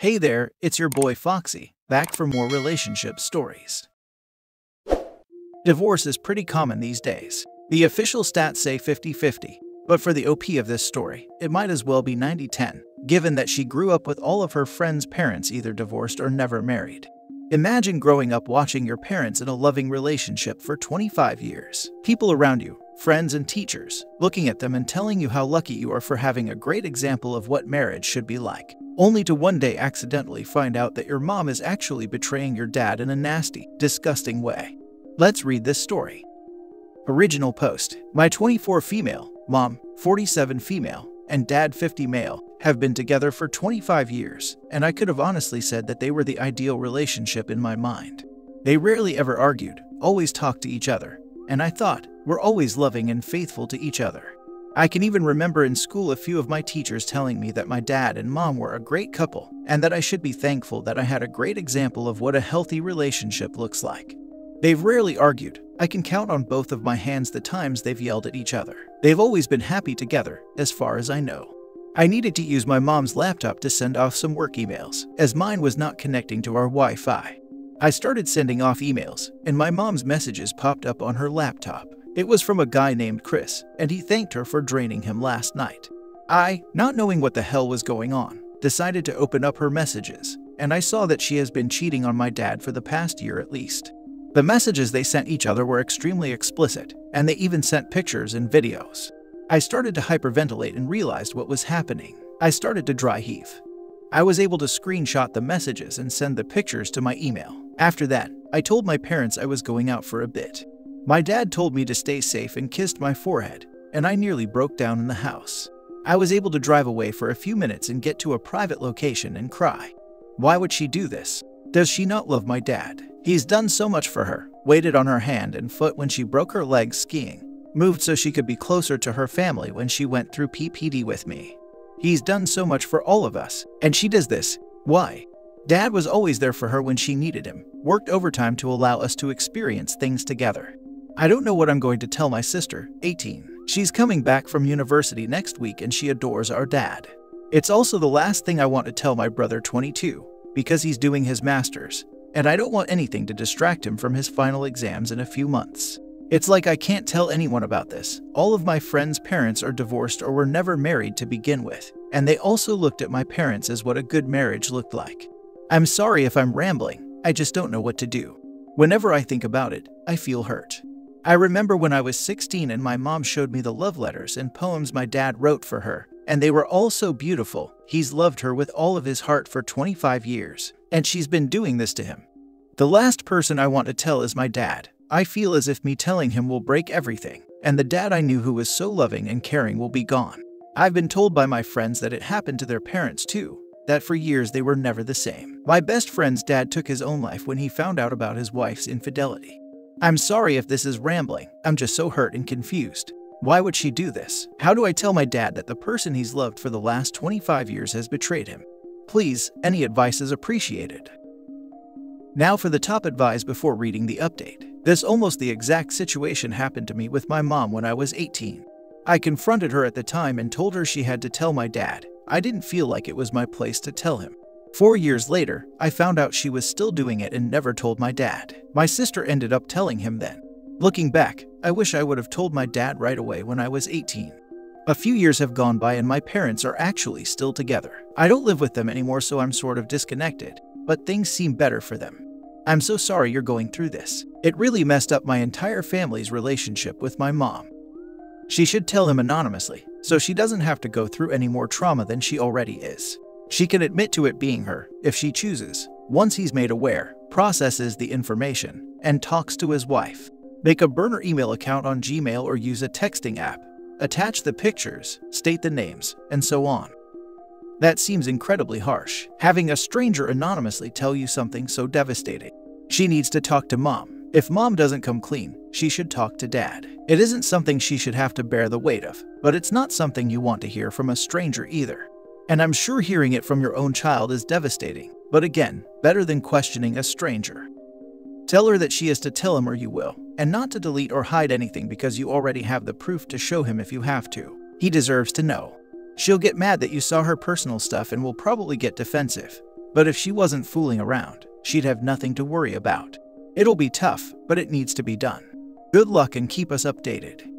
Hey there, it's your boy Foxy, back for more relationship stories. Divorce is pretty common these days. The official stats say 50-50, but for the OP of this story, it might as well be 90-10, given that she grew up with all of her friends' parents either divorced or never married. Imagine growing up watching your parents in a loving relationship for 25 years. People around you, friends and teachers, looking at them and telling you how lucky you are for having a great example of what marriage should be like. Only to one day accidentally find out that your mom is actually betraying your dad in a nasty, disgusting way. Let's read this story. Original post. My 24 female, mom, 47 female, and dad 50 male, have been together for 25 years, and I could have honestly said that they were the ideal relationship in my mind. They rarely ever argued, always talked to each other, and I thought, we're always loving and faithful to each other. I can even remember in school a few of my teachers telling me that my dad and mom were a great couple, and that I should be thankful that I had a great example of what a healthy relationship looks like. They've rarely argued. I can count on both of my hands the times they've yelled at each other. They've always been happy together, as far as I know. I needed to use my mom's laptop to send off some work emails, as mine was not connecting to our Wi-Fi. I started sending off emails, and my mom's messages popped up on her laptop. It was from a guy named Chris, and he thanked her for draining him last night. I, not knowing what the hell was going on, decided to open up her messages, and I saw that she has been cheating on my dad for the past year at least. The messages they sent each other were extremely explicit, and they even sent pictures and videos. I started to hyperventilate and realized what was happening. I started to dry heave. I was able to screenshot the messages and send the pictures to my email. After that, I told my parents I was going out for a bit. My dad told me to stay safe and kissed my forehead, and I nearly broke down in the house. I was able to drive away for a few minutes and get to a private location and cry. Why would she do this? Does she not love my dad? He's done so much for her, waited on her hand and foot when she broke her legs skiing, moved so she could be closer to her family when she went through PPD with me. He's done so much for all of us, and she does this. Why? Dad was always there for her when she needed him, worked overtime to allow us to experience things together. I don't know what I'm going to tell my sister, 18. She's coming back from university next week and she adores our dad. It's also the last thing I want to tell my brother, 22, because he's doing his master's, and I don't want anything to distract him from his final exams in a few months. It's like I can't tell anyone about this. All of my friends' parents are divorced or were never married to begin with, and they also looked at my parents as what a good marriage looked like. I'm sorry if I'm rambling, I just don't know what to do. Whenever I think about it, I feel hurt. I remember when I was 16 and my mom showed me the love letters and poems my dad wrote for her, and they were all so beautiful. He's loved her with all of his heart for 25 years, and she's been doing this to him. The last person I want to tell is my dad. I feel as if me telling him will break everything, and the dad I knew who was so loving and caring will be gone. I've been told by my friends that it happened to their parents too, that for years they were never the same. My best friend's dad took his own life when he found out about his wife's infidelity. I'm sorry if this is rambling, I'm just so hurt and confused. Why would she do this? How do I tell my dad that the person he's loved for the last 25 years has betrayed him? Please, any advice is appreciated. Now for the top advice before reading the update. This almost the exact situation happened to me with my mom when I was 18. I confronted her at the time and told her she had to tell my dad. I didn't feel like it was my place to tell him. 4 years later, I found out she was still doing it and never told my dad. My sister ended up telling him then. Looking back, I wish I would have told my dad right away when I was 18. A few years have gone by and my parents are actually still together. I don't live with them anymore, so I'm sort of disconnected, but things seem better for them. I'm so sorry you're going through this. It really messed up my entire family's relationship with my mom. She should tell him anonymously, so she doesn't have to go through any more trauma than she already is. She can admit to it being her, if she chooses. Once he's made aware, processes the information, and talks to his wife. Make a burner email account on Gmail or use a texting app. Attach the pictures, state the names, and so on. That seems incredibly harsh, having a stranger anonymously tell you something so devastating. She needs to talk to mom. If mom doesn't come clean, she should talk to dad. It isn't something she should have to bear the weight of, but it's not something you want to hear from a stranger either. And I'm sure hearing it from your own child is devastating, but again, better than questioning a stranger. Tell her that she is to tell him or you will, and not to delete or hide anything because you already have the proof to show him if you have to. He deserves to know. She'll get mad that you saw her personal stuff and will probably get defensive. But if she wasn't fooling around, she'd have nothing to worry about. It'll be tough, but it needs to be done. Good luck and keep us updated.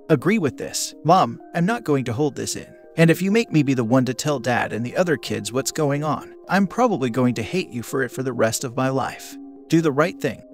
Agree with this. Mom, I'm not going to hold this in. And if you make me be the one to tell Dad and the other kids what's going on, I'm probably going to hate you for it for the rest of my life. Do the right thing.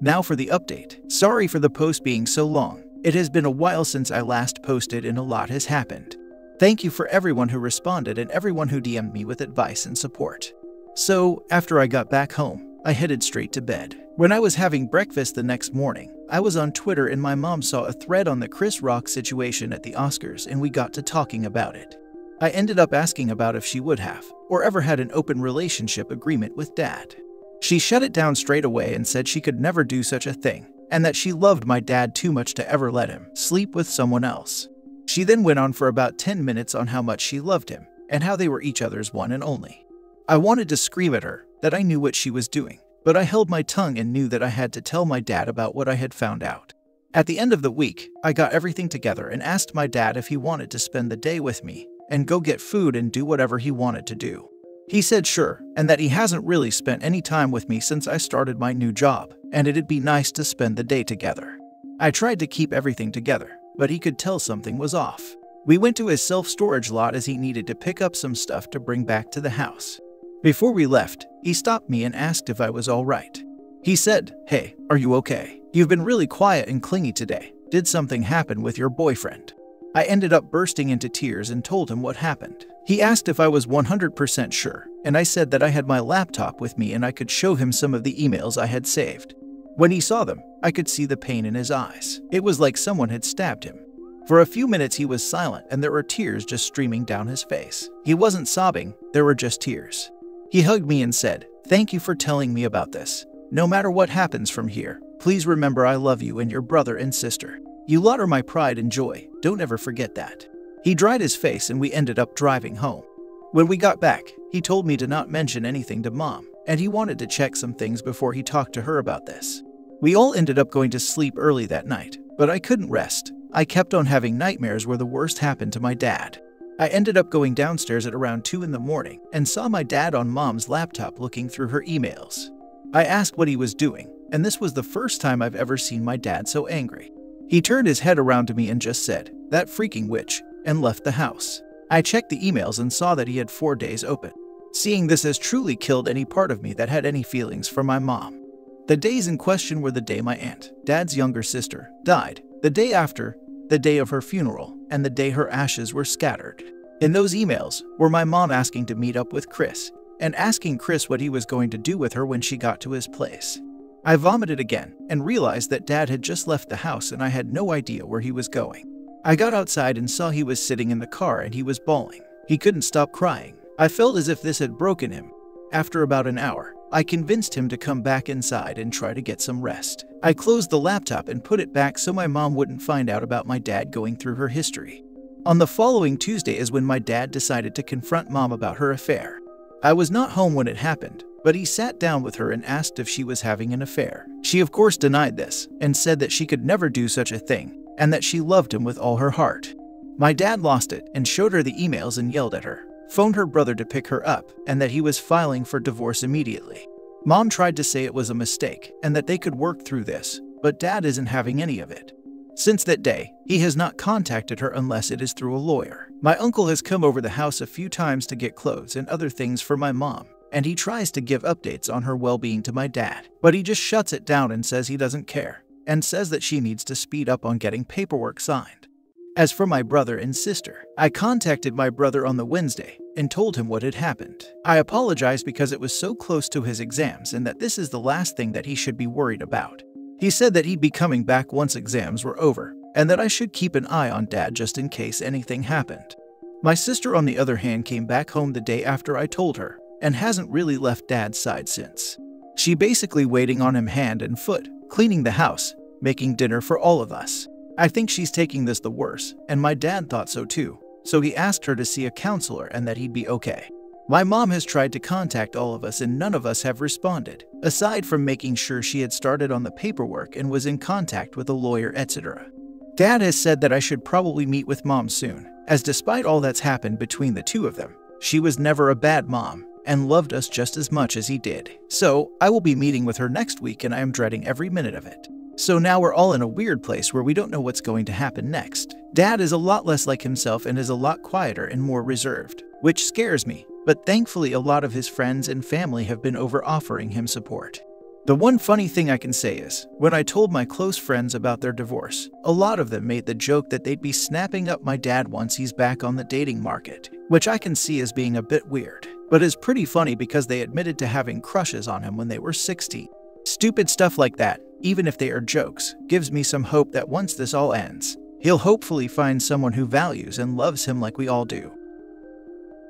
Now for the update. Sorry for the post being so long. It has been a while since I last posted and a lot has happened. Thank you for everyone who responded and everyone who DM'd me with advice and support. So, after I got back home, I headed straight to bed. When I was having breakfast the next morning, I was on Twitter and my mom saw a thread on the Chris Rock situation at the Oscars and we got to talking about it. I ended up asking about if she would have, or ever had an open relationship agreement with Dad. She shut it down straight away and said she could never do such a thing, and that she loved my dad too much to ever let him sleep with someone else. She then went on for about 10 minutes on how much she loved him, and how they were each other's one and only. I wanted to scream at her that I knew what she was doing, but I held my tongue and knew that I had to tell my dad about what I had found out. At the end of the week, I got everything together and asked my dad if he wanted to spend the day with me and go get food and do whatever he wanted to do. He said sure, and that he hasn't really spent any time with me since I started my new job, and it'd be nice to spend the day together. I tried to keep everything together, but he could tell something was off. We went to his self-storage lot as he needed to pick up some stuff to bring back to the house. Before we left, he stopped me and asked if I was all right. He said, "Hey, are you okay? You've been really quiet and clingy today. Did something happen with your boyfriend?" I ended up bursting into tears and told him what happened. He asked if I was 100% sure, and I said that I had my laptop with me and I could show him some of the emails I had saved. When he saw them, I could see the pain in his eyes. It was like someone had stabbed him. For a few minutes he was silent and there were tears just streaming down his face. He wasn't sobbing, there were just tears. He hugged me and said, "Thank you for telling me about this. No matter what happens from here, please remember I love you and your brother and sister. You lot are my pride and joy, don't ever forget that." He dried his face and we ended up driving home. When we got back, he told me to not mention anything to Mom, and he wanted to check some things before he talked to her about this. We all ended up going to sleep early that night, but I couldn't rest. I kept on having nightmares where the worst happened to my dad. I ended up going downstairs at around 2 in the morning and saw my dad on Mom's laptop looking through her emails. I asked what he was doing, and this was the first time I've ever seen my dad so angry. He turned his head around to me and just said, "That freaking witch," and left the house. I checked the emails and saw that he had 4 days open. Seeing this has truly killed any part of me that had any feelings for my mom. The days in question were the day my aunt, Dad's younger sister, died, the day after, the day of her funeral, and the day her ashes were scattered. In those emails were my mom asking to meet up with Chris, and asking Chris what he was going to do with her when she got to his place. I vomited again and realized that Dad had just left the house and I had no idea where he was going. I got outside and saw he was sitting in the car and he was bawling. He couldn't stop crying. I felt as if this had broken him. After about an hour, I convinced him to come back inside and try to get some rest. I closed the laptop and put it back so my mom wouldn't find out about my dad going through her history. On the following Tuesday is when my dad decided to confront Mom about her affair. I was not home when it happened, but he sat down with her and asked if she was having an affair. She of course denied this and said that she could never do such a thing and that she loved him with all her heart. My dad lost it and showed her the emails and yelled at her, phoned her brother to pick her up, and that he was filing for divorce immediately. Mom tried to say it was a mistake and that they could work through this, but Dad isn't having any of it. Since that day, he has not contacted her unless it is through a lawyer. My uncle has come over the house a few times to get clothes and other things for my mom, and he tries to give updates on her well-being to my dad, but he just shuts it down and says he doesn't care, and says that she needs to speed up on getting paperwork signed. As for my brother and sister, I contacted my brother on the Wednesday and told him what had happened. I apologized because it was so close to his exams and that this is the last thing that he should be worried about. He said that he'd be coming back once exams were over, and that I should keep an eye on Dad just in case anything happened. My sister, on the other hand, came back home the day after I told her, and hasn't really left Dad's side since. She basically waiting on him hand and foot, cleaning the house, making dinner for all of us. I think she's taking this the worse, and my dad thought so too, so he asked her to see a counselor and that he'd be okay. My mom has tried to contact all of us and none of us have responded, aside from making sure she had started on the paperwork and was in contact with a lawyer, etc. Dad has said that I should probably meet with Mom soon, as despite all that's happened between the two of them, she was never a bad mom, and loved us just as much as he did. So, I will be meeting with her next week and I am dreading every minute of it. So now we're all in a weird place where we don't know what's going to happen next. Dad is a lot less like himself and is a lot quieter and more reserved, which scares me, but thankfully a lot of his friends and family have been offering him support. The one funny thing I can say is, when I told my close friends about their divorce, a lot of them made the joke that they'd be snapping up my dad once he's back on the dating market, which I can see as being a bit weird, but is pretty funny because they admitted to having crushes on him when they were 16. Stupid stuff like that, even if they are jokes, gives me some hope that once this all ends, he'll hopefully find someone who values and loves him like we all do.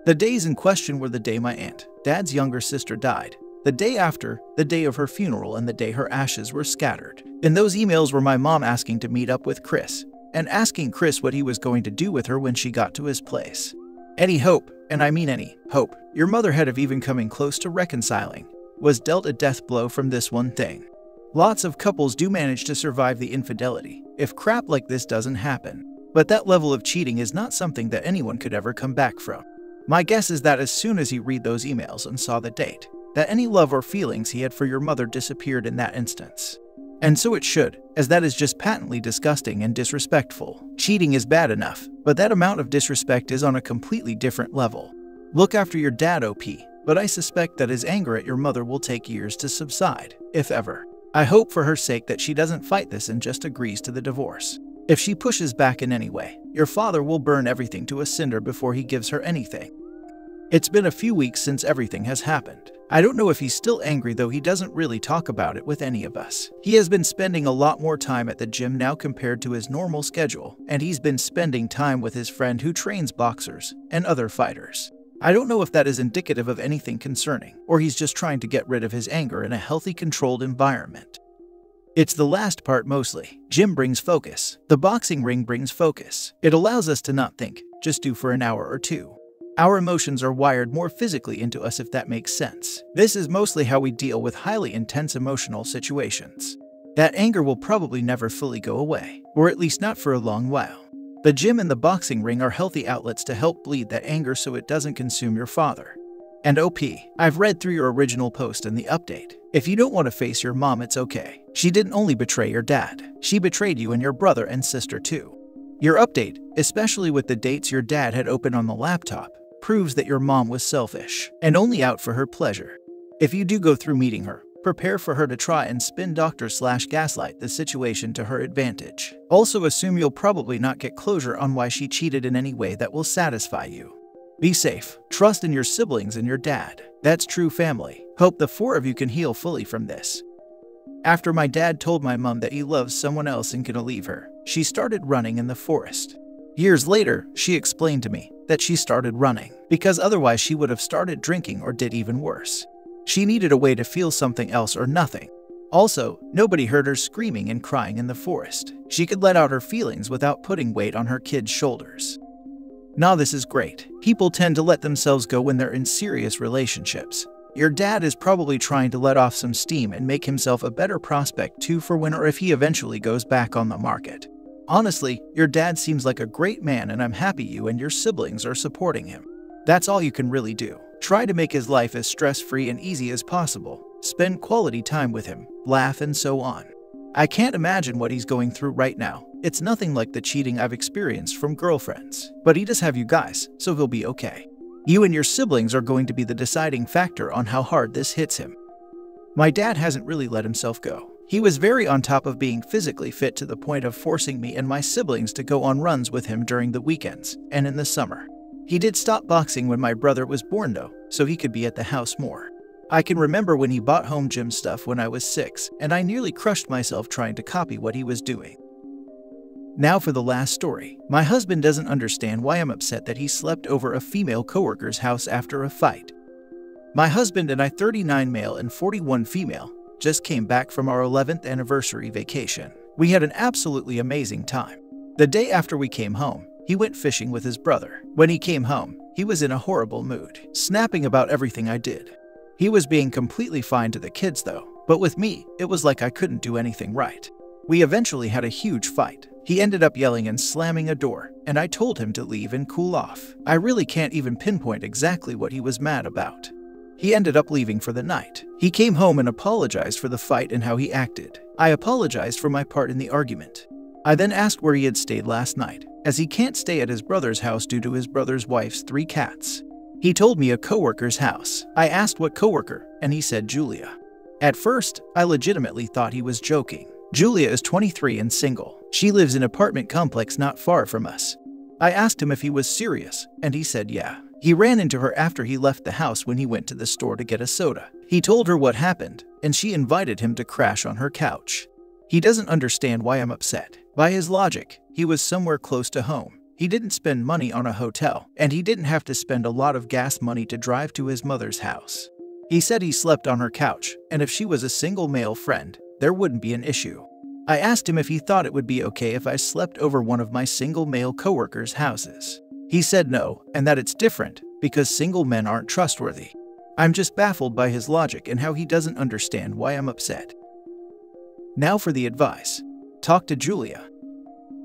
The days in question were the day my aunt, Dad's younger sister, died, the day after, the day of her funeral, and the day her ashes were scattered. In those emails were my mom asking to meet up with Chris, and asking Chris what he was going to do with her when she got to his place. Any hope, and I mean any hope, your mother had of even coming close to reconciling, was dealt a death blow from this one thing. Lots of couples do manage to survive the infidelity, if crap like this doesn't happen. But that level of cheating is not something that anyone could ever come back from. My guess is that as soon as he read those emails and saw the date, that any love or feelings he had for your mother disappeared in that instance. And so it should, as that is just patently disgusting and disrespectful. Cheating is bad enough, but that amount of disrespect is on a completely different level. Look after your dad, OP, but I suspect that his anger at your mother will take years to subside, if ever. I hope for her sake that she doesn't fight this and just agrees to the divorce. If she pushes back in any way, your father will burn everything to a cinder before he gives her anything. It's been a few weeks since everything has happened. I don't know if he's still angry, though he doesn't really talk about it with any of us. He has been spending a lot more time at the gym now compared to his normal schedule, and he's been spending time with his friend who trains boxers and other fighters. I don't know if that is indicative of anything concerning, or he's just trying to get rid of his anger in a healthy, controlled environment. It's the last part mostly. Gym brings focus. The boxing ring brings focus. It allows us to not think, just do for an hour or two. Our emotions are wired more physically into us, if that makes sense. This is mostly how we deal with highly intense emotional situations. That anger will probably never fully go away, or at least not for a long while. The gym and the boxing ring are healthy outlets to help bleed that anger so it doesn't consume your father. And OP, I've read through your original post and the update. If you don't want to face your mom, it's okay. She didn't only betray your dad, she betrayed you and your brother and sister too. Your update, especially with the dates your dad had open on the laptop, proves that your mom was selfish and only out for her pleasure. If you do go through meeting her, prepare for her to try and spin doctor/gaslight the situation to her advantage. Also assume you'll probably not get closure on why she cheated in any way that will satisfy you. Be safe, trust in your siblings and your dad. That's true family. Hope the four of you can heal fully from this. After my dad told my mom that he loves someone else and can leave her, she started running in the forest. Years later, she explained to me that she started running because otherwise she would have started drinking or did even worse. She needed a way to feel something else or nothing. Also, nobody heard her screaming and crying in the forest. She could let out her feelings without putting weight on her kids' shoulders. Now this is great. People tend to let themselves go when they're in serious relationships. Your dad is probably trying to let off some steam and make himself a better prospect too for when or if he eventually goes back on the market. Honestly, your dad seems like a great man and I'm happy you and your siblings are supporting him. That's all you can really do. Try to make his life as stress-free and easy as possible. Spend quality time with him, laugh and so on. I can't imagine what he's going through right now. It's nothing like the cheating I've experienced from girlfriends. But he does have you guys, so he'll be okay. You and your siblings are going to be the deciding factor on how hard this hits him. My dad hasn't really let himself go. He was very on top of being physically fit to the point of forcing me and my siblings to go on runs with him during the weekends and in the summer. He did stop boxing when my brother was born though, so he could be at the house more. I can remember when he bought home gym stuff when I was 6, and I nearly crushed myself trying to copy what he was doing. Now for the last story. My husband doesn't understand why I'm upset that he slept over a female coworker's house after a fight. My husband and I, 39 male and 41 female, just came back from our 11th anniversary vacation. We had an absolutely amazing time. The day after we came home, he went fishing with his brother. When he came home, he was in a horrible mood, snapping about everything I did. He was being completely fine to the kids though, but with me, it was like I couldn't do anything right. We eventually had a huge fight. He ended up yelling and slamming a door, and I told him to leave and cool off. I really can't even pinpoint exactly what he was mad about. He ended up leaving for the night. He came home and apologized for the fight and how he acted. I apologized for my part in the argument. I then asked where he had stayed last night, as he can't stay at his brother's house due to his brother's wife's 3 cats. He told me a coworker's house. I asked what coworker, and he said Julia. At first, I legitimately thought he was joking. Julia is 23 and single. She lives in an apartment complex not far from us. I asked him if he was serious, and he said yeah. He ran into her after he left the house when he went to the store to get a soda. He told her what happened, and she invited him to crash on her couch. He doesn't understand why I'm upset. By his logic, he was somewhere close to home. He didn't spend money on a hotel, and he didn't have to spend a lot of gas money to drive to his mother's house. He said he slept on her couch, and if she was a single male friend, there wouldn't be an issue. I asked him if he thought it would be okay if I slept over one of my single male coworkers' houses. He said no, and that it's different, because single men aren't trustworthy. I'm just baffled by his logic and how he doesn't understand why I'm upset. Now for the advice. Talk to Julia.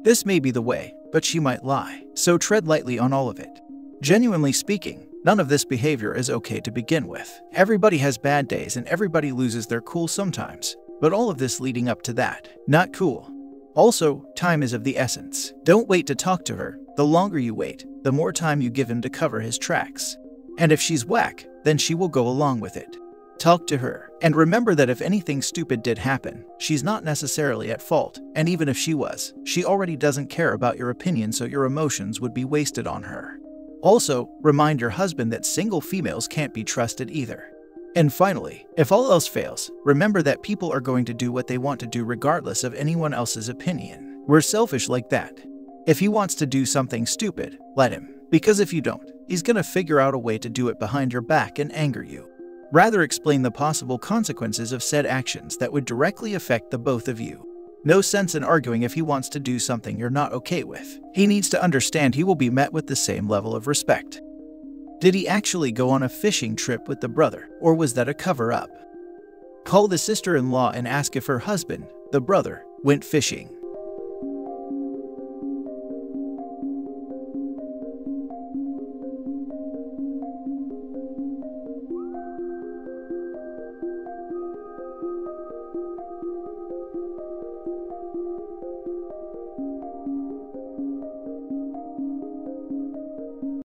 This may be the way, but she might lie, so tread lightly on all of it. Genuinely speaking, none of this behavior is okay to begin with. Everybody has bad days and everybody loses their cool sometimes, but all of this leading up to that, not cool. Also, time is of the essence. Don't wait to talk to her. The longer you wait, the more time you give him to cover his tracks. And if she's whack, then she will go along with it. Talk to her, and remember that if anything stupid did happen, she's not necessarily at fault, and even if she was, she already doesn't care about your opinion, so your emotions would be wasted on her. Also, remind your husband that single females can't be trusted either. And finally, if all else fails, remember that people are going to do what they want to do regardless of anyone else's opinion. We're selfish like that. If he wants to do something stupid, let him, because if you don't, he's gonna figure out a way to do it behind your back and anger you. Rather explain the possible consequences of said actions that would directly affect the both of you. No sense in arguing if he wants to do something you're not okay with. He needs to understand he will be met with the same level of respect. Did he actually go on a fishing trip with the brother, or was that a cover-up? Call the sister-in-law and ask if her husband, the brother, went fishing.